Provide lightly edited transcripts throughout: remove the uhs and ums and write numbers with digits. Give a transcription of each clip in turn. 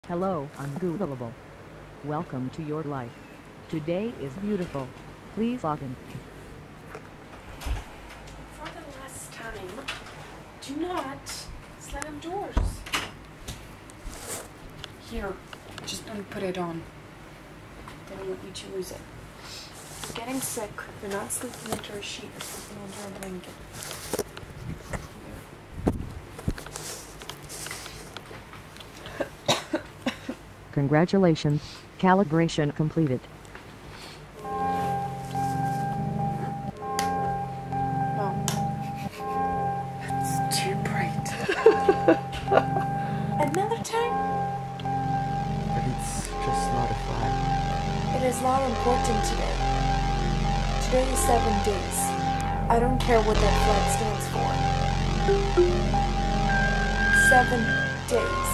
Hello, Ungoogleable. Welcome to your life. Today is beautiful. Please log in. For the last time, do not slam doors. Here, just don't put it on. They don't want you to lose it. You're getting sick. You're not sleeping under a sheet. You're sleeping under a blanket. Congratulations, calibration completed. Oh. It's too bright. Another time? But it's just not a flag. It is not important today. Today is 7 days. I don't care what that flag stands for. 7 days.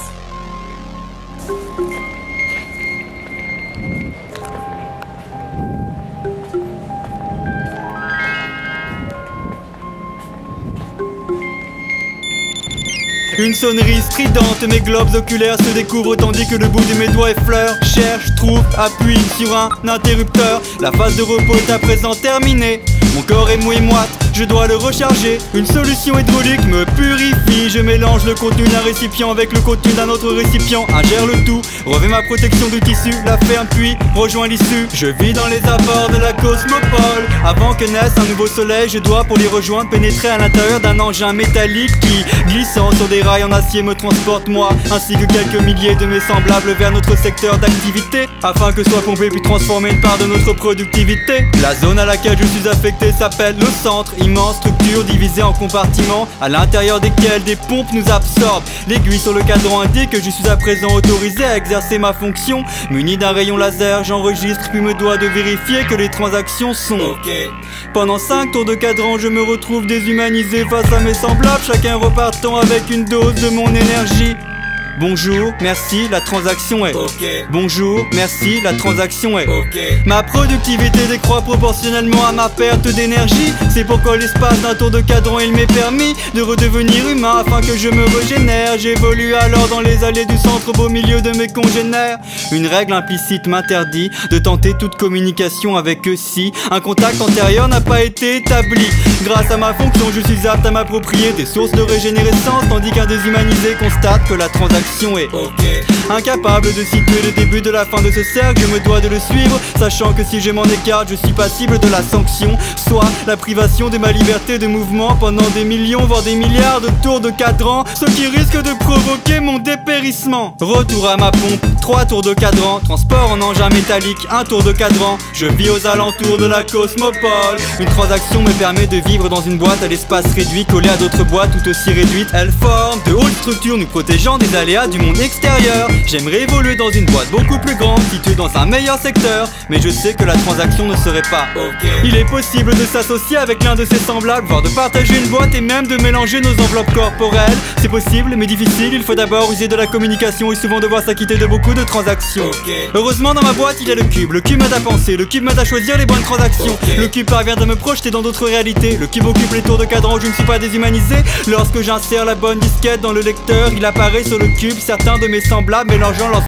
Une sonnerie stridente, mes globes oculaires se découvrent tandis que le bout de mes doigts effleure. Cherche, trouve, appuie sur un interrupteur. La phase de repos est à présent terminée. Mon corps est mou et moite, je dois le recharger. Une solution hydraulique me purifie. Je mélange le contenu d'un récipient avec le contenu d'un autre récipient. Ingère le tout, revêt ma protection du tissu, la ferme puis rejoins l'issue. Je vis dans les abords de la cosmopole. Avant que naisse un nouveau soleil, je dois pour les rejoindre pénétrer à l'intérieur d'un engin métallique qui, glissant sur des rails en acier, me transporte moi ainsi que quelques milliers de mes semblables vers notre secteur d'activité, afin que soit pompée puis transformée une part de notre productivité. La zone à laquelle je suis affecté s'appelle le centre, immense structure divisée en compartiments à l'intérieur desquels des pompes nous absorbent. L'aiguille sur le cadran indique que je suis à présent autorisé à exercer ma fonction. Muni d'un rayon laser, j'enregistre puis me dois de vérifier que les transactions sont OK. Pendant 5 tours de cadran, je me retrouve déshumanisé face à mes semblables, chacun repartant avec une dose de mon énergie. Bonjour, merci, la transaction est OK. Bonjour, merci, la transaction est OK. Ma productivité décroît proportionnellement à ma perte d'énergie. C'est pourquoi l'espace d'un tour de cadran il m'est permis de redevenir humain afin que je me régénère. J'évolue alors dans les allées du centre au beau milieu de mes congénères. Une règle implicite m'interdit de tenter toute communication avec eux si un contact antérieur n'a pas été établi. Grâce à ma fonction, je suis apte à m'approprier des sources de régénérescence, tandis qu'un déshumanisé constate que la transaction est OK. Incapable de situer le début de la fin de ce cercle, je me dois de le suivre, sachant que si je m'en écarte, je suis passible de la sanction, soit la privation de ma liberté de mouvement pendant des millions, voire des milliards de tours de cadran, ce qui risque de provoquer mon dépérissement. Retour à ma pompe, 3 tours de cadran, transport en engin métallique, 1 tour de cadran. Je vis aux alentours de la cosmopole. Une transaction me permet de vivre dans une boîte à l'espace réduit, collée à d'autres boîtes tout aussi réduites. Elle forme de hautes structures nous protégeant des aléas du monde extérieur. J'aimerais évoluer dans une boîte beaucoup plus grande, située dans un meilleur secteur, mais je sais que la transaction ne serait pas OK. Il est possible de s'associer avec l'un de ses semblables, voire de partager une boîte et même de mélanger nos enveloppes corporelles. C'est possible, mais difficile, il faut d'abord user de la communication et souvent devoir s'acquitter de beaucoup de transactions. Heureusement dans ma boîte il y a le cube m'aide à penser, le cube m'aide à choisir les bonnes transactions. Le cube parvient à me projeter dans d'autres réalités, le cube occupe les tours de cadran où je ne suis pas déshumanisé. Lorsque j'insère la bonne disquette dans le lecteur, il apparaît sur le cube certains de mes semblables mélangeant leur